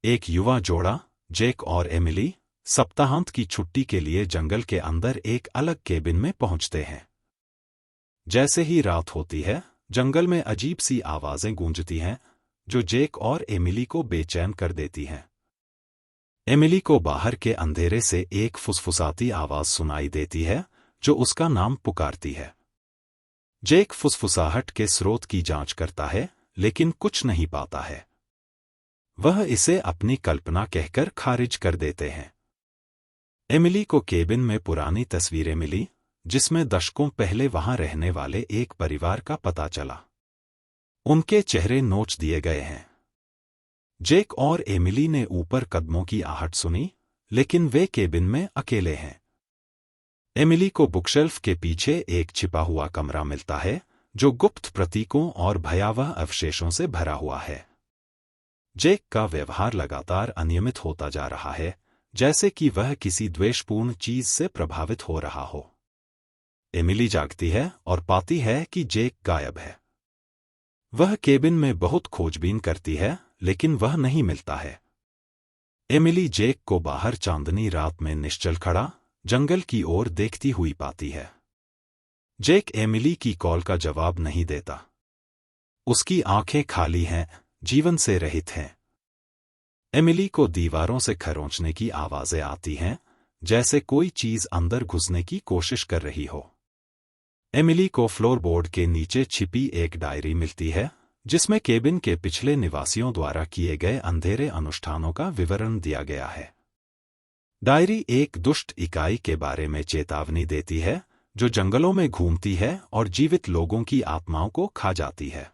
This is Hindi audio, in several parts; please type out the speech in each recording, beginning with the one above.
एक युवा जोड़ा, जेक और एमिली, सप्ताहांत की छुट्टी के लिए जंगल के अंदर एक अलग केबिन में पहुंचते हैं। जैसे ही रात होती है, जंगल में अजीब सी आवाजें गूंजती हैं, जो जेक और एमिली को बेचैन कर देती हैं। एमिली को बाहर के अंधेरे से एक फुसफुसाती आवाज सुनाई देती है, जो उसका नाम पुकारती है। जेक फुसफुसाहट के स्रोत की जांच करता है, लेकिन कुछ नहीं पाता है। वह इसे अपनी कल्पना कहकर खारिज कर देते हैं। एमिली को केबिन में पुरानी तस्वीरें मिली, जिसमें दशकों पहले वहां रहने वाले एक परिवार का पता चला। उनके चेहरे नोच दिए गए हैं। जेक और एमिली ने ऊपर कदमों की आहट सुनी, लेकिन वे केबिन में अकेले हैं। एमिली को बुकशेल्फ के पीछे एक छिपा हुआ कमरा मिलता है, जो गुप्त प्रतीकों और भयावह अवशेषों से भरा हुआ है। जेक का व्यवहार लगातार अनियमित होता जा रहा है, जैसे कि वह किसी द्वेषपूर्ण चीज से प्रभावित हो रहा हो। एमिली जागती है और पाती है कि जेक गायब है। वह केबिन में बहुत खोजबीन करती है, लेकिन वह नहीं मिलता है। एमिली जेक को बाहर चांदनी रात में निश्चल खड़ा, जंगल की ओर देखती हुई पाती है। जेक एमिली की कॉल का जवाब नहीं देता। उसकी आंखें खाली हैं, जीवन से रहित हैं। एमिली को दीवारों से खरोंचने की आवाजें आती हैं, जैसे कोई चीज अंदर घुसने की कोशिश कर रही हो। एमिली को फ्लोरबोर्ड के नीचे छिपी एक डायरी मिलती है, जिसमें केबिन के पिछले निवासियों द्वारा किए गए अंधेरे अनुष्ठानों का विवरण दिया गया है। डायरी एक दुष्ट इकाई के बारे में चेतावनी देती है, जो जंगलों में घूमती है और जीवित लोगों की आत्माओं को खा जाती है।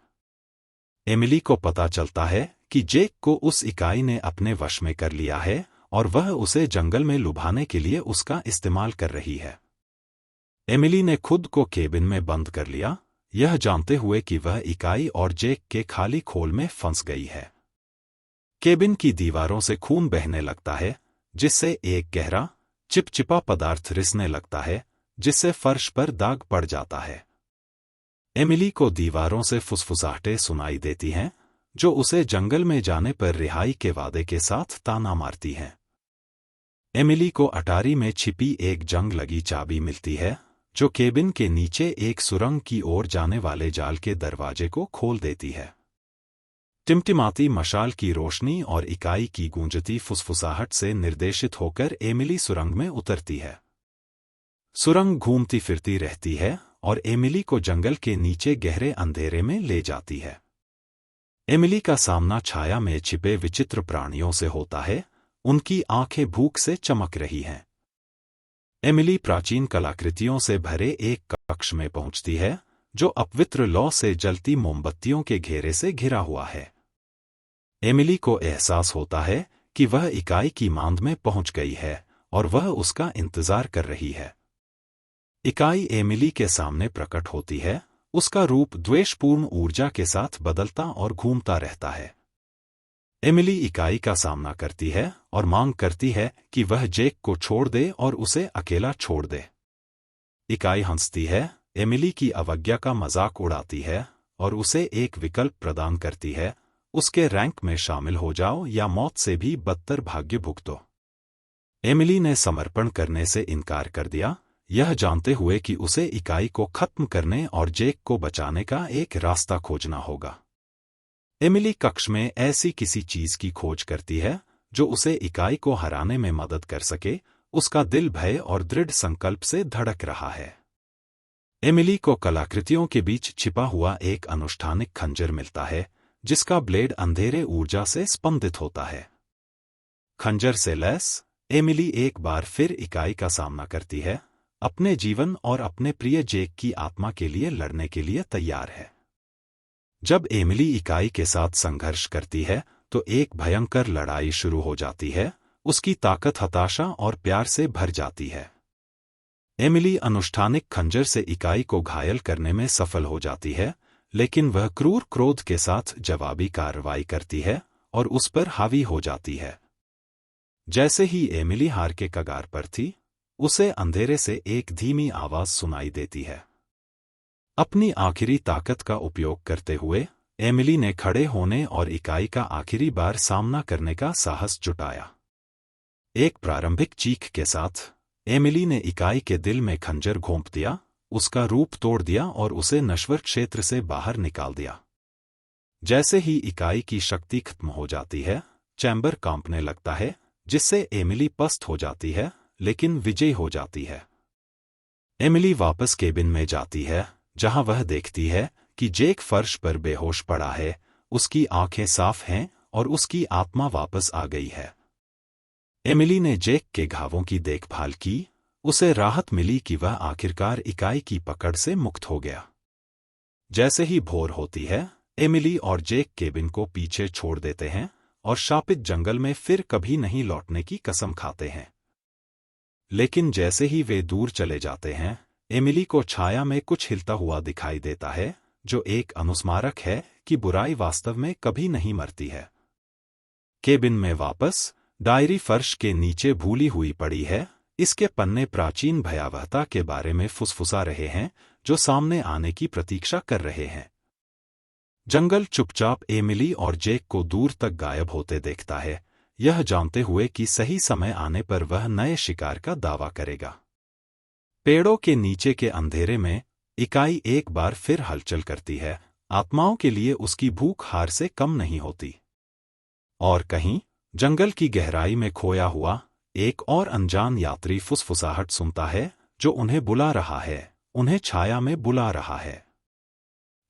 एमिली को पता चलता है कि जेक को उस इकाई ने अपने वश में कर लिया है और वह उसे जंगल में लुभाने के लिए उसका इस्तेमाल कर रही है। एमिली ने खुद को केबिन में बंद कर लिया, यह जानते हुए कि वह इकाई और जेक के खाली खोल में फंस गई है। केबिन की दीवारों से खून बहने लगता है, जिससे एक गहरा, चिपचिपा पदार्थ रिसने लगता है, जिससे फर्श पर दाग पड़ जाता है। एमिली को दीवारों से फुसफुसाहटें सुनाई देती हैं, जो उसे जंगल में जाने पर रिहाई के वादे के साथ ताना मारती हैं। एमिली को अटारी में छिपी एक जंग लगी चाबी मिलती है, जो केबिन के नीचे एक सुरंग की ओर जाने वाले जाल के दरवाजे को खोल देती है। टिमटिमाती मशाल की रोशनी और इकाई की गूंजती फुसफुसाहट से निर्देशित होकर एमिली सुरंग में उतरती है। सुरंग घूमती फिरती रहती है और एमिली को जंगल के नीचे गहरे अंधेरे में ले जाती है। एमिली का सामना छाया में छिपे विचित्र प्राणियों से होता है, उनकी आंखें भूख से चमक रही हैं। एमिली प्राचीन कलाकृतियों से भरे एक कक्ष में पहुंचती है, जो अपवित्र लौ से जलती मोमबत्तियों के घेरे से घिरा हुआ है। एमिली को एहसास होता है कि वह इकाई की मांद में पहुंच गई है और वह उसका इंतजार कर रही है। इकाई एमिली के सामने प्रकट होती है, उसका रूप द्वेषपूर्ण ऊर्जा के साथ बदलता और घूमता रहता है। एमिली इकाई का सामना करती है और मांग करती है कि वह जेक को छोड़ दे और उसे अकेला छोड़ दे। इकाई हंसती है, एमिली की अवज्ञा का मजाक उड़ाती है और उसे एक विकल्प प्रदान करती है, उसके रैंक में शामिल हो जाओ या मौत से भी बदतर भाग्य भुगतो। एमिली ने समर्पण करने से इनकार कर दिया, यह जानते हुए कि उसे इकाई को खत्म करने और जेक को बचाने का एक रास्ता खोजना होगा। एमिली कक्ष में ऐसी किसी चीज की खोज करती है, जो उसे इकाई को हराने में मदद कर सके, उसका दिल भय और दृढ़ संकल्प से धड़क रहा है। एमिली को कलाकृतियों के बीच छिपा हुआ एक अनुष्ठानिक खंजर मिलता है, जिसका ब्लेड अंधेरे ऊर्जा से स्पंदित होता है। खंजर से लैस, एमिली एक बार फिर इकाई का सामना करती है, अपने जीवन और अपने प्रिय जेक की आत्मा के लिए लड़ने के लिए तैयार है। जब एमिली इकाई के साथ संघर्ष करती है, तो एक भयंकर लड़ाई शुरू हो जाती है, उसकी ताकत हताशा और प्यार से भर जाती है। एमिली अनुष्ठानिक खंजर से इकाई को घायल करने में सफल हो जाती है, लेकिन वह क्रूर क्रोध के साथ जवाबी कार्रवाई करती है और उस पर हावी हो जाती है। जैसे ही एमिली हार के कगार पर थी, उसे अंधेरे से एक धीमी आवाज सुनाई देती है। अपनी आखिरी ताकत का उपयोग करते हुए एमिली ने खड़े होने और इकाई का आखिरी बार सामना करने का साहस जुटाया। एक प्रारंभिक चीख के साथ एमिली ने इकाई के दिल में खंजर घोंप दिया, उसका रूप तोड़ दिया और उसे नश्वर क्षेत्र से बाहर निकाल दिया। जैसे ही इकाई की शक्ति खत्म हो जाती है, चैम्बर कांपने लगता है, जिससे एमिली पस्त हो जाती है, लेकिन विजयी हो जाती है। एमिली वापस केबिन में जाती है, जहां वह देखती है कि जेक फर्श पर बेहोश पड़ा है, उसकी आंखें साफ हैं और उसकी आत्मा वापस आ गई है। एमिली ने जेक के घावों की देखभाल की, उसे राहत मिली कि वह आखिरकार इकाई की पकड़ से मुक्त हो गया। जैसे ही भोर होती है, एमिली और जेक केबिन को पीछे छोड़ देते हैं और शापित जंगल में फिर कभी नहीं लौटने की कसम खाते हैं। लेकिन जैसे ही वे दूर चले जाते हैं, एमिली को छाया में कुछ हिलता हुआ दिखाई देता है, जो एक अनुस्मारक है कि बुराई वास्तव में कभी नहीं मरती है। केबिन में वापस, डायरी फर्श के नीचे भूली हुई पड़ी है, इसके पन्ने प्राचीन भयावहता के बारे में फुसफुसा रहे हैं, जो सामने आने की प्रतीक्षा कर रहे हैं। जंगल चुपचाप एमिली और जेक को दूर तक गायब होते देखता है, यह जानते हुए कि सही समय आने पर वह नए शिकार का दावा करेगा। पेड़ों के नीचे के अंधेरे में इकाई एक बार फिर हलचल करती है, आत्माओं के लिए उसकी भूख हार से कम नहीं होती। और कहीं जंगल की गहराई में खोया हुआ एक और अनजान यात्री फुसफुसाहट सुनता है, जो उन्हें बुला रहा है, उन्हें छाया में बुला रहा है।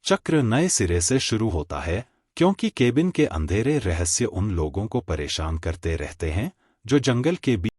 चक्र नए सिरे से शुरू होता है, क्योंकि केबिन के अंधेरे रहस्य उन लोगों को परेशान करते रहते हैं जो जंगल के बीच